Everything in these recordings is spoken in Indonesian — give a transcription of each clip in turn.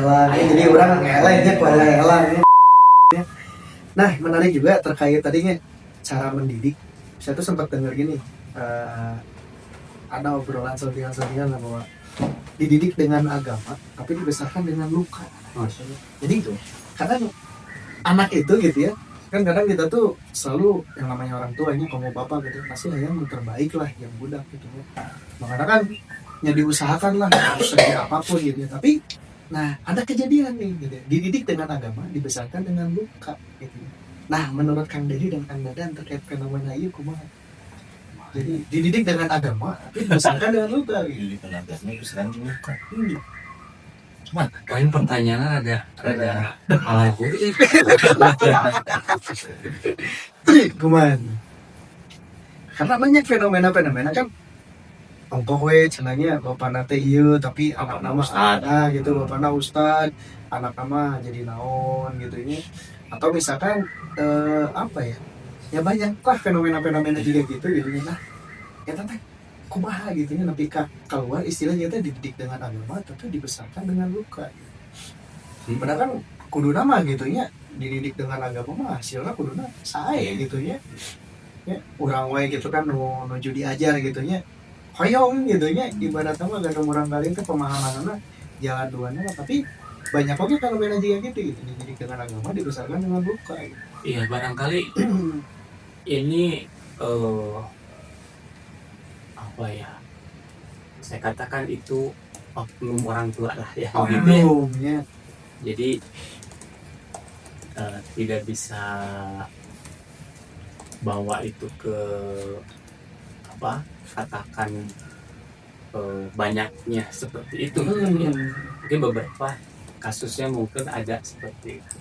elang. Jadi orang ngelehnya ku elang. Nah, menarik juga terkait tadinya cara mendidik. Saya tuh sempat dengar gini, ada obrolan sampingan-sampingan bahwa dididik dengan agama, tapi dibesarkan dengan luka. Jadi itu, kadang anak itu gitu ya, kan kadang kita tuh selalu yang namanya orang tua ini kamu bapak gitu, pasti yang terbaik lah yang budak gitu ya. Makanya kan ya diusahakan lah segi apapun gitu ya. Tapi nah ada kejadian nih gitu ya. Dididik dengan agama, dibesarkan dengan luka gitu ya. Nah menurut Kang Dedi dan Kang Dadan terkait fenomena itu kumaha? Jadi dididik dengan agama, tapi dibesarkan dengan luka gitu. Dididik dengan agama, dibesarkan dengan luka. Cuman poin pertanyaannya ada malah gue kuman. Karena banyak fenomena kan ongkoh we cenanya bapana teh ieu tapi anak nama ada gitu, bapana ustad, anak nama jadi naon gitu ini. Atau misalkan apa ya? Ya banyak lah fenomena-fenomena juga gitu nah. Ya teh kumaha gitu nya nepi ka keluar istilahnya teh dididik dengan agama tapi dibesarkan dengan luka. Padahal kan kuduna mah gitu nya dididik dengan agama mah hasilnya kuduna sae gitu ya. Ya, urang wae gitu kan nuju diajar gitu nya. Hoyong gitu nya ibaratna mah gak urang kali teh pemahamanna jalan duanya tapi banyak oke fenomena juga gitu dididik dengan agama dibesarkan dengan luka. Gitu. Iya barangkali ini apa ya, saya katakan itu oknum orang tua lah ya. Oknumnya. Jadi tidak bisa bawa itu ke apa katakan banyaknya seperti itu ya. Mungkin beberapa kasusnya mungkin ada seperti itu.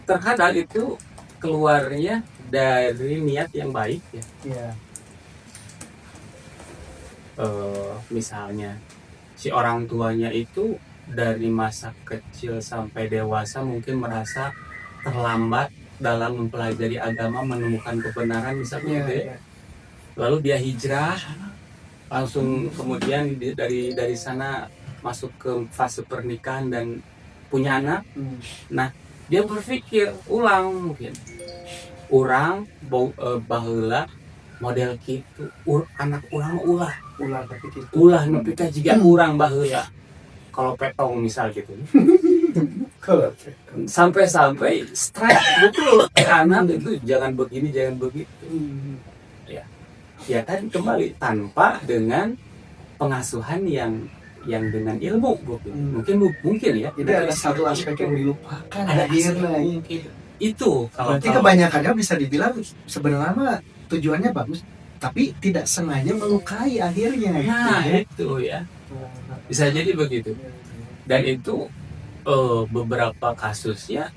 Terkadang itu keluarnya dari niat yang baik ya. Iya. Misalnya si orang tuanya itu dari masa kecil sampai dewasa mungkin merasa terlambat dalam mempelajari agama, menemukan kebenaran misalnya gitu ya. Lalu dia hijrah langsung kemudian dari sana masuk ke fase pernikahan dan punya anak. Nah dia berpikir ulang mungkin orang baheula model gitu anak orang ulah nepi ka jiga urang baheula kalau petong misal gitu. sampai strike betul anak itu jangan begini jangan begitu ya kan kembali tanpa dengan pengasuhan yang dengan ilmu mungkin ya. Jadi ada satu aspek yang dilupakan ada akhirnya itu berarti kebanyakannya bisa dibilang sebenarnya mah tujuannya bagus tapi tidak sengaja melukai akhirnya. Nah itu ya bisa jadi begitu dan itu beberapa kasusnya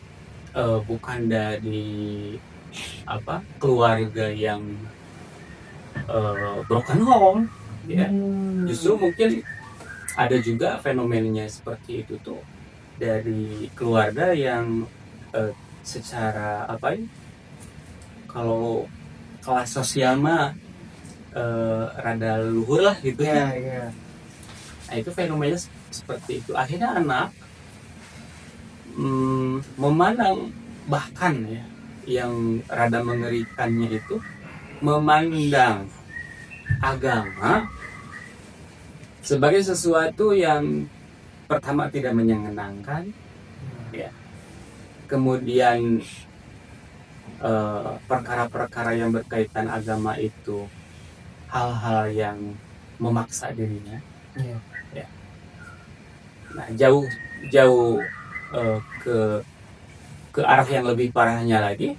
bukan dari keluarga yang broken home ya. Justru mungkin ada juga fenomenanya seperti itu tuh dari keluarga yang secara kalau kelas sosial mah rada luhur lah gitu ya. Nah itu fenomenanya seperti itu akhirnya anak memandang bahkan ya yang rada mengerikannya itu memandang agama sebagai sesuatu yang pertama tidak menyenangkan ya. Kemudian perkara-perkara yang berkaitan agama itu hal-hal yang memaksa dirinya ya. Nah jauh ke arah yang lebih parahnya lagi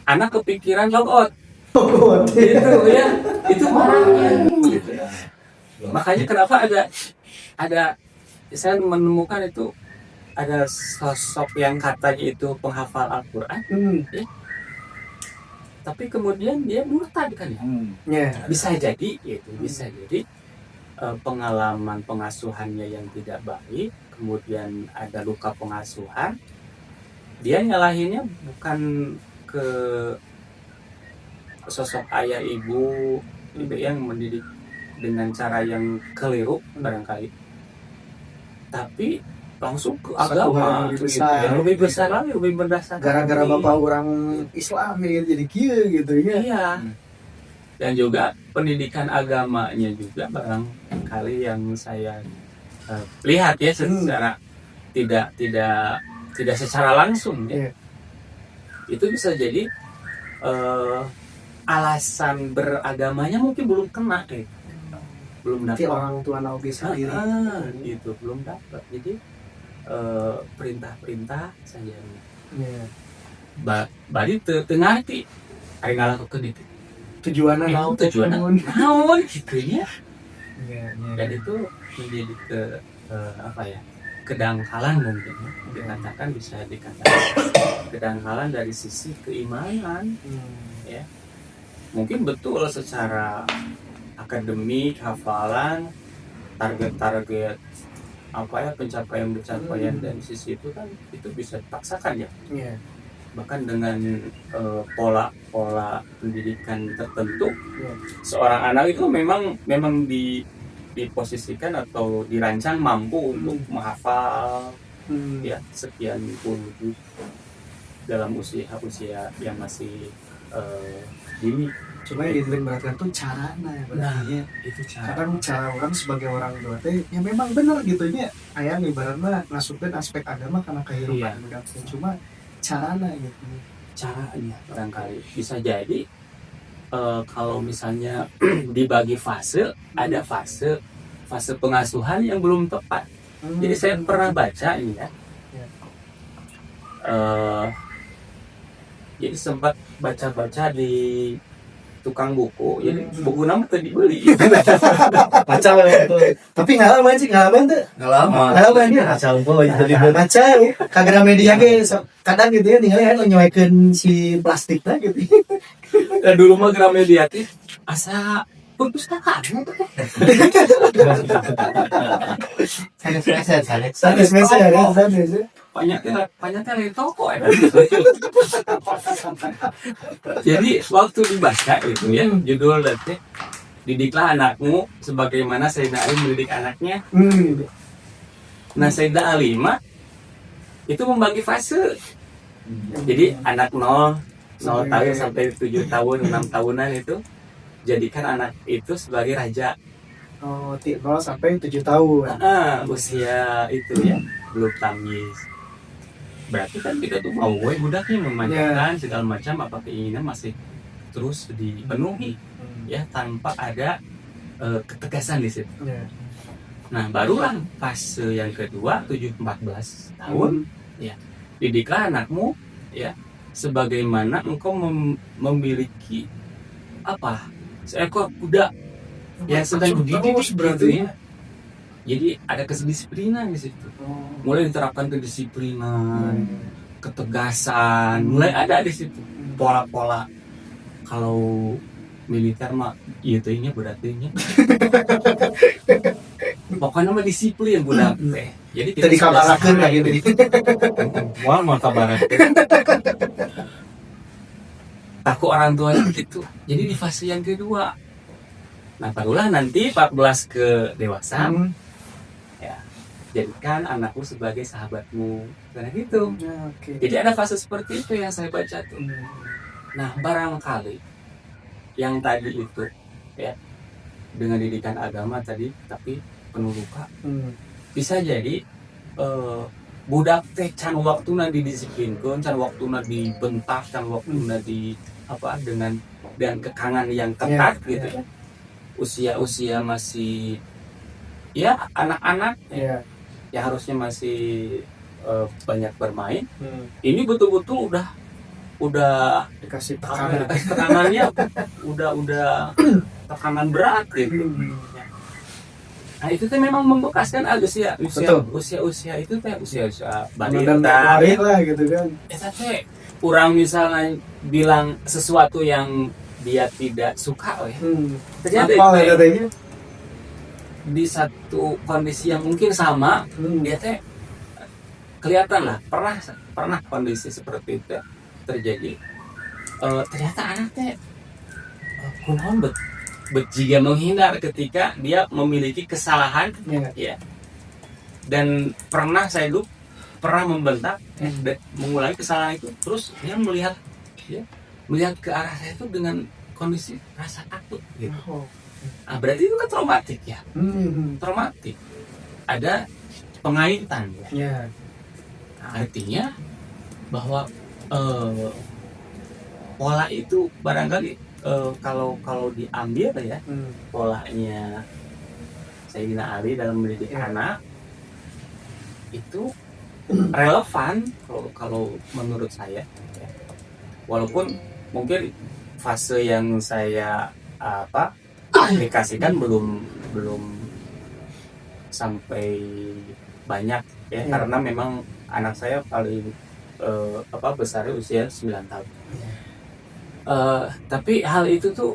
anak kepikiran logout gitu ya itu parahnya gitu. Makanya kenapa ada saya menemukan itu ada sosok yang katanya itu penghafal Al-Quran ya. Tapi kemudian dia murtad kan ya. Bisa jadi itu bisa jadi pengalaman pengasuhannya yang tidak baik, kemudian ada luka pengasuhan, dia nyalahinnya bukan ke sosok ayah ibu yang mendidik dengan cara yang keliru barangkali, tapi langsung ke Satu hal agama yang lebih besar. yang lebih besar lagi, lebih mendasar. Gara-gara lagi. bapak orang Islam ya, jadi kieu gitu ya. Iya. Dan juga pendidikan agamanya juga barangkali yang saya lihat ya secara tidak secara langsung ya. Iya. Itu bisa jadi alasan beragamanya mungkin belum kena belum Nanti dapat orang tua Nabi sendiri. itu belum dapat. Jadi perintah-perintah saja Iya. bari tengati ari ngalakukeun itu Tujuannya naon tujuannya naon gitu ya. Iya, Dan itu menjadi kedangkalan mungkin ya. Dikatakan, bisa dikatakan kedangkalan dari sisi keimanan ya. Mungkin betul secara akademik, hafalan, target-target pencapaian dari sisi itu kan itu bisa dipaksakan ya. Iya. Bahkan dengan pola pendidikan tertentu, Iya. seorang anak itu memang diposisikan atau dirancang mampu untuk menghafal ya sekian puluh juz dalam usia yang masih dini. Cuma yang ditilik beratkan tuh caranya ya, berarti Itu kadang cara orang sebagai orang tua teh ya memang benar gitu nya aya ibaratnya ngasupin aspek agama karena kehidupan Iya. budak teh. Cuma caranya gitu. caranya barangkali bisa jadi kalau misalnya dibagi fase, ada fase pengasuhan yang belum tepat. Jadi saya pernah baca ini ya. Jadi sempat baca di tukang buku, jadi buku nama tadi dibeli. Baca Tapi ngalaman tuh ngalaman ya baca unggul itu baca kagak media ge kadang gitu ya tinggal kan nyoekeun si plastiknya gitu. Dan dulu mah Gramedia teh asa perpustakaan. Sanes ya kan sanes. Banyak dari toko ya. Jadi waktu dibaca itu ya judul teh didiklah anakmu sebagaimana Sayyidina Ali mendidik anaknya. Nah Sayyidina Ali mah itu membagi fase. Jadi anak 0 tahun sampai 7 tahun 6 tahunan itu jadikan anak itu sebagai raja. Oh, 0 sampai 7 tahun. Usia itu ya belum tamyiz. Berarti kan kita tuh mau budaknya memanjakan segala macam apa keinginan masih terus dipenuhi ya tanpa ada ketegasan di situ. Nah barulah fase yang kedua 7-14 tahun ya didiklah anakmu ya sebagaimana engkau memiliki seekor kuda yang sedang dididik berarti ya. Jadi ada kedisiplinan di situ. Mulai diterapkan kedisiplinan, ketegasan, mulai ada di situ pola-pola. Kalau militer mah itu ini berarti pokoknya mah disiplin budak teh. Jadi kita dikabarakeun lah gitu. Wah, mau kabarakeun. Takut orang tua gitu. Jadi di fase yang kedua. Nah, barulah nanti 14 ke dewasa. Ya, jadikan anakmu sebagai sahabatmu. Karena gitu. Jadi ada fase seperti itu yang saya baca tuh. Nah, barangkali yang tadi itu ya dengan didikan agama tadi tapi penuh luka. Bisa jadi budak teh can waktuna didisiplinkeun, can waktuna dibentak, can waktuna dengan kekangan yang ketat gitu ya. Usia masih ya anak-anak ya harusnya masih banyak bermain. Ini betul-betul udah dikasih tekanannya udah tekanan berat gitu. Nah itu tuh memang membekaskan usia itu teh usia balita lah gitu kan. Teh kurang misalnya bilang sesuatu yang dia tidak suka ternyata di satu kondisi yang mungkin sama dia teh kelihatan lah pernah kondisi seperti itu terjadi. Ternyata anak teh kunaon berjiga menghindar ketika dia memiliki kesalahan Ya. ya. Dan pernah membentak dan mengulangi kesalahan itu, terus dia melihat ke arah saya itu dengan kondisi rasa takut gitu. Oh. Nah, berarti itu kan traumatik ya. Traumatik. Ada pengaitan ya. Ya. Nah, artinya bahwa pola itu barangkali kalau diambil ya, polanya Sayyidina Ali dalam mendidik anak itu relevan kalau menurut saya ya. Walaupun mungkin fase yang saya aplikasikan belum sampai banyak ya, karena memang anak saya paling besarnya usia 9 tahun. Tapi hal itu tuh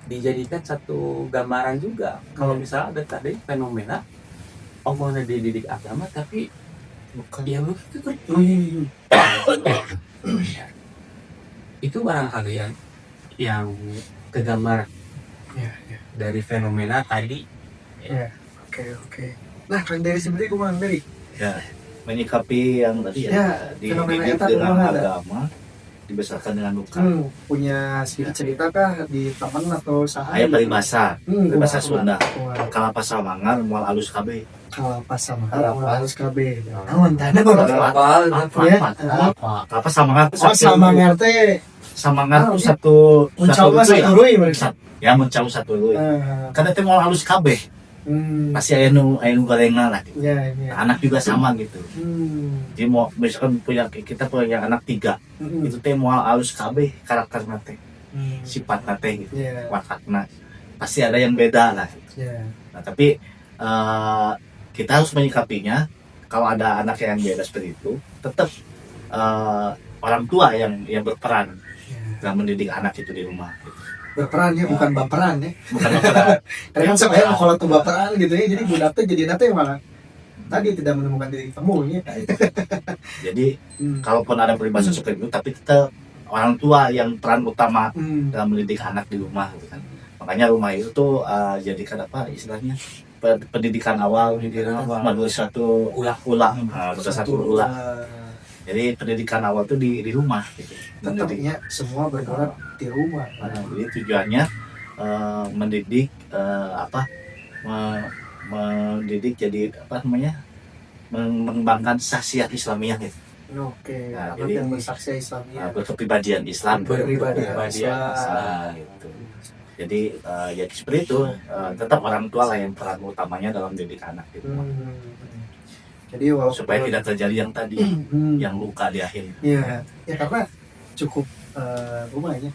dijadikan satu gambaran juga. Kalau misalnya ada tadi fenomena Allah dididik agama tapi bukan ya begitu kan. Itu barangkali yang kegambar dari fenomena tadi. Oke. Nah, kan dari sendiri kumaha dari? Ya, menyikapi yang tadi Ya, fenomena dididik eta dengan kumaha, da? agama, dibesarkan dengan luka. Punya cerita kah di teman atau saha? Aya peribahasa, bahasa Sunda. Kumaha? Kalapa samangar moal alus kabeh. Kalapa sama Kalapa. harus KB. Naon tanda Kalapa samangar tuh Oh, sama ngerti. samangar tuh satu Mencoba leuy. satu ruy mereka. Ya mencau satu leuy. Kan teh moal alus kabeh. Pasti aya nu galengan lah. Ya. Anak juga sama gitu. Jadi mau misalkan kita punya anak 3, itu teh moal alus kabeh karakter nate, sifat nate gitu, Ya. watakna. Pasti ada yang beda lah. Ya. Nah, tapi kita harus menyikapinya. Kalau ada anak yang beda seperti itu, tetap orang tua yang berperan dalam mendidik anak itu di rumah. Berperan ya, bukan baperan ya. Bukan berperan. Karena kan sebenarnya kalau tuh baperan gitu ya, jadi budak tuh jadi nate malah tadi tidak menemukan titik temu ya. Jadi kalaupun ada peribahasa seperti itu, tapi tetap orang tua yang peran utama dalam mendidik anak di rumah gitu kan. Makanya rumah itu tuh jadikan apa istilahnya, pendidikan awal, madrasatu ula. Madrasatu ula. Jadi pendidikan awal tuh di rumah gitu. Tetapnya semua bergerak di rumah. Jadi tujuannya mendidik mendidik jadi apa namanya, mengembangkan sahsiat Islamiyah gitu. Oke, Nah, anak jadi yang bersaksi Islamiyah. Berkepribadian Islam. Berkepribadian Islam gitu. Jadi ya seperti itu, tetap orang tua lah yang peran utamanya dalam mendidik anak gitu. Jadi walaupun Supaya tidak terjadi yang tadi, yang luka di akhir. ya karena cukup rumahnya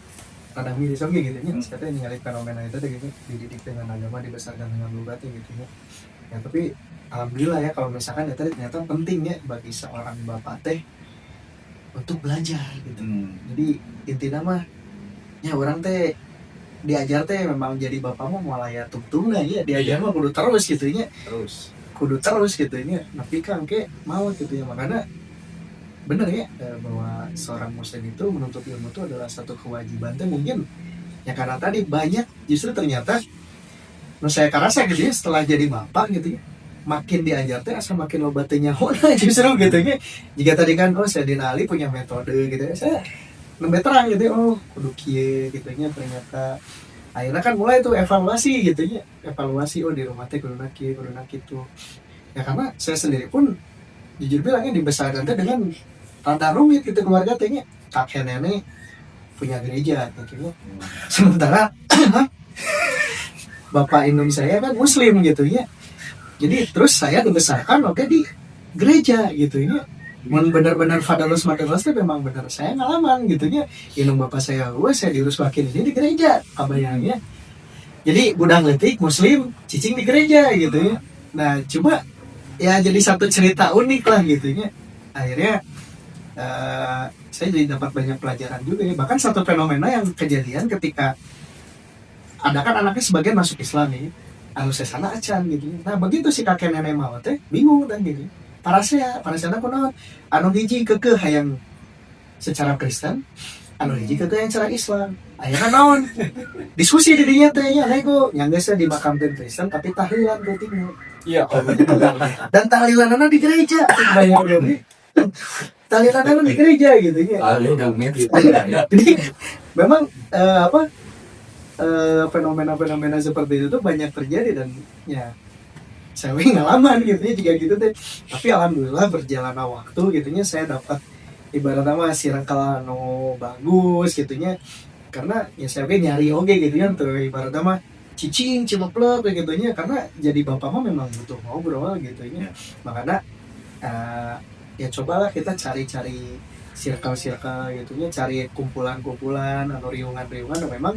kadang miris oke gitu ya. Katanya ningali fenomena itu gitu, dididik dengan agama, dibesarkan dengan lugat gitu ya. Ya tapi alhamdulillah ya kalau misalkan ya tadi ternyata penting ya bagi seorang bapak teh untuk belajar gitu. Jadi intinya mah ya orang teh diajar teh memang jadi bapak mah malah ya tung-tungna ya, diajar mah kudu terus gitu ya. Kudu terus gitu ya. Tapi kan kayak mau gitu ya, makanya bener ya bahwa seorang muslim itu menuntut ilmu itu adalah satu kewajiban teh mungkin ya, karena tadi banyak justru ternyata saya karasa gitu ya setelah jadi bapak gitu ya, makin diajar teh asa makin loba teh nyahoana justru gitu ya. Jika tadi kan Sayyidina Ali punya metode gitu ya, saya nembe terang gitu ya, kudu kieu gitu ya, ternyata akhirnya kan mulai tuh evaluasi gitu ya, evaluasi di rumah teh kudu kieu kudu kitu ya. Karena saya sendiri pun jujur bilangnya dibesarkan teh dengan rada rumit gitu keluarga tehnya, kakek nenek punya gereja gitu ya, sementara bapak indung saya kan muslim gitu ya. Jadi terus saya dibesarkan di gereja gitu ya. Benar-benar fadalus madarus itu memang benar saya ngalaman gitu ya. Indung bapak saya saya diurus wakil ini di gereja kabayangnya. Jadi budak letik muslim cicing di gereja gitu ya. Nah cuma ya jadi satu cerita unik lah gitu ya. Akhirnya saya jadi dapat banyak pelajaran juga ya. Bahkan satu fenomena yang kejadian ketika ada kan anaknya sebagian masuk Islam ya, anu sesana acan gitu. Nah begitu si kakek nenek mawat teh bingung dan gitu. Parasnya kunaon anu hiji kekeh hayang secara Kristen, anu hiji kata yang cara Islam aya kan naon diskusi di dinya teh nya nego nya geus di makam Kristen tapi tahlilan penting Iya. dan tahlilanana di gereja bayang tahlilanana di gereja gitu ya jadi memang fenomena-fenomena seperti itu tuh banyak terjadi dan ya saya ngalaman gitu ya jika gitu deh tapi alhamdulillah berjalannya waktu gitunya saya dapat ibaratnya mah circle anu bagus gitunya karena ya saya nyari oge gitu ya tuh ibaratnya mah cicing cimeplek gitunya karena jadi bapak mah memang butuh ngobrol gitunya makanya ya cobalah kita cari-cari circle-circle gitunya cari kumpulan-kumpulan atau riungan-riungan yang memang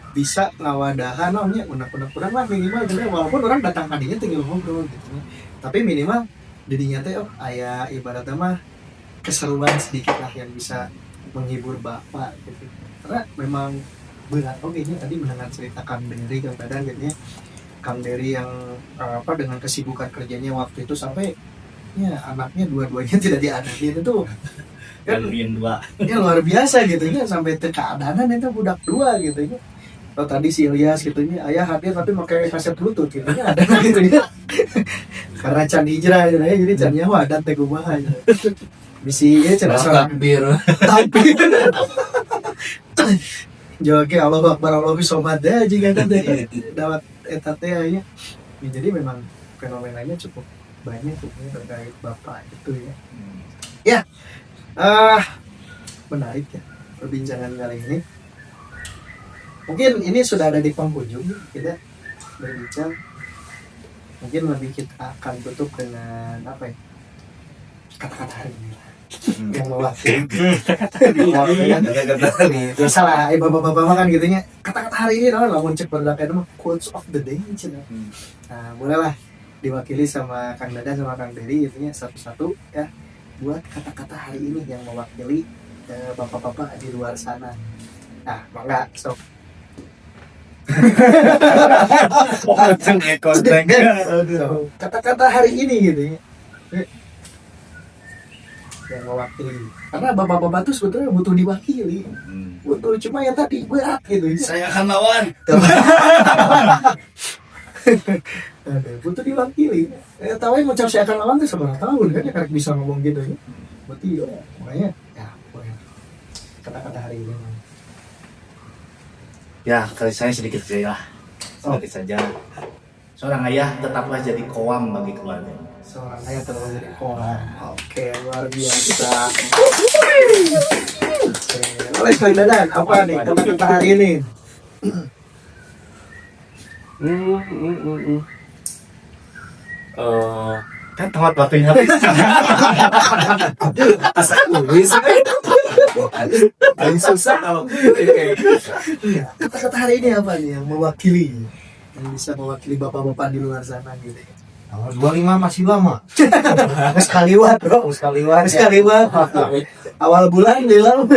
bisa ngawadahan namanya unek-unek lah minimal gitu walaupun orang datang kadinya tinggal ngobrol gitu tapi minimal didinya teh aya ibaratnya mah keseruan sedikit lah yang bisa menghibur bapak gitu karena memang berat ini tadi mendengar cerita Kang Dery kadang-kadang gitu ya Kang Dery yang dengan kesibukan kerjanya waktu itu sampai ya anaknya dua-duanya tidak diadain itu kan ya luar biasa gitu ya sampai keadaan itu budak dua gitu ya oh, tadi si Ilyas gitu ya ayah hadir tapi pakai kaset bluetooth gitu ya ada gitu ya karena can hijrah gitu ya jadi can nyawa adat teh kumaha ya bisi ya cenah takbir joge Allah Akbar Allahu somat deh jika kan dapat eta teh aya jadi memang fenomenanya cukup banyak terkait bapak itu ya ya menarik ya perbincangan kali ini mungkin ini sudah ada di penghujung kita berbincang mungkin lebih kita akan tutup dengan apa ya kata-kata hari ini yang mewakili biasalah bapak-bapak kan gitunya kata-kata hari ini lamun cek berdakan mah quotes of the day nah bolehlah diwakili sama Kang Dadan sama Kang Dery gitunya satu-satu ya buat kata-kata hari ini yang mewakili bapak-bapak di luar sana nah mangga sok kata-kata hari ini gitu ya yang mewakili karena bapak-bapak tuh sebetulnya butuh diwakili butuh cuma yang tadi berat gitu saya akan lawan butuh diwakili tahu yang ngucap saya akan lawan tuh seberapa tahun kan ya karena bisa ngomong gitu ya betul ya makanya ya kata-kata hari ini ya kali saya sedikit saja saja seorang ayah tetaplah jadi koam bagi keluarga seorang ayah terlalu jadi koam oke luar biasa oleh Kang Dadan apa nih kata-kata hari ini kan temat waktunya habis paling susah kalau kata-kata hari ini apa nih yang mewakili yang bisa mewakili bapak-bapak di luar sana gitu ya Tanggal 25 masih lama. sekali wat bro Sekali war. awal bulan di lalu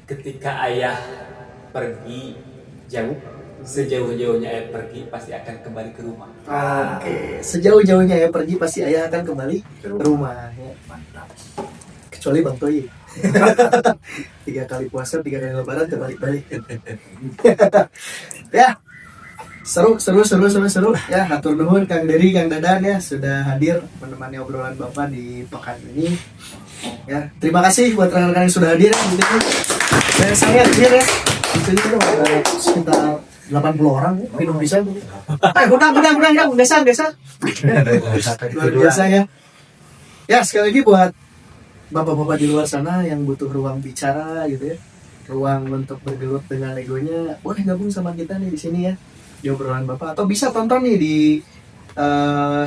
Ketika ayah pergi jauh, sejauh-jauhnya ayah pergi pasti akan kembali ke rumah. oke sejauh-jauhnya ya pergi pasti ayah akan kembali ke rumah ya. mantap Kecuali Bang Toyi 3 kali puasa 3 kali lebaran terbalik-balik ya seru ya hatur nuhun Kang Dery Kang Dadan ya sudah hadir menemani obrolan Bapak di pekan ini ya terima kasih buat rekan-rekan yang sudah hadir dan saya hadir ya di sini tuh ada sekitar 80 orang ya. Minum bisa udang desa luar biasa ya ya sekali lagi buat bapak-bapak di luar sana yang butuh ruang bicara gitu ya ruang untuk bergelut dengan egonya boleh gabung sama kita nih di sini ya di obrolan Bapak atau bisa tonton nih di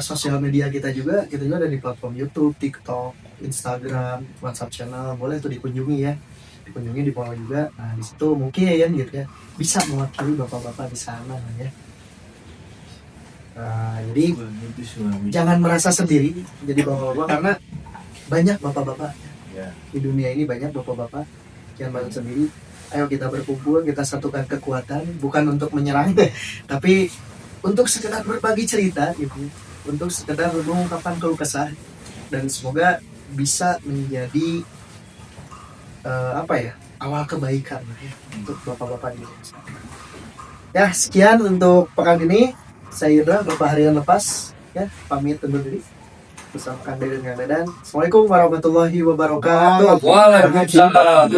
sosial media kita juga ada di platform YouTube, TikTok, Instagram, WhatsApp channel boleh tuh dikunjungi ya di follow juga nah di situ mungkin ya gitu ya bisa mewakili bapak-bapak di sana ya jadi jangan merasa sendiri jadi bapak-bapak karena banyak bapak-bapak ya. Di dunia ini banyak bapak-bapak yang baru sendiri ayo kita berkumpul, kita satukan kekuatan bukan untuk menyerang tapi untuk sekedar berbagi cerita gitu untuk sekedar mengungkapkan keluh kesah dan semoga bisa menjadi awal kebaikan lah ya, untuk bapak-bapak di rumah sakit. Ya, sekian untuk pekan ini. Saya Yudha, Bapak Harian Lepas, ya, pamit undur diri bersama Kang Deden Kang Dedan. Assalamualaikum warahmatullahi wabarakatuh. Waalaikumsalam.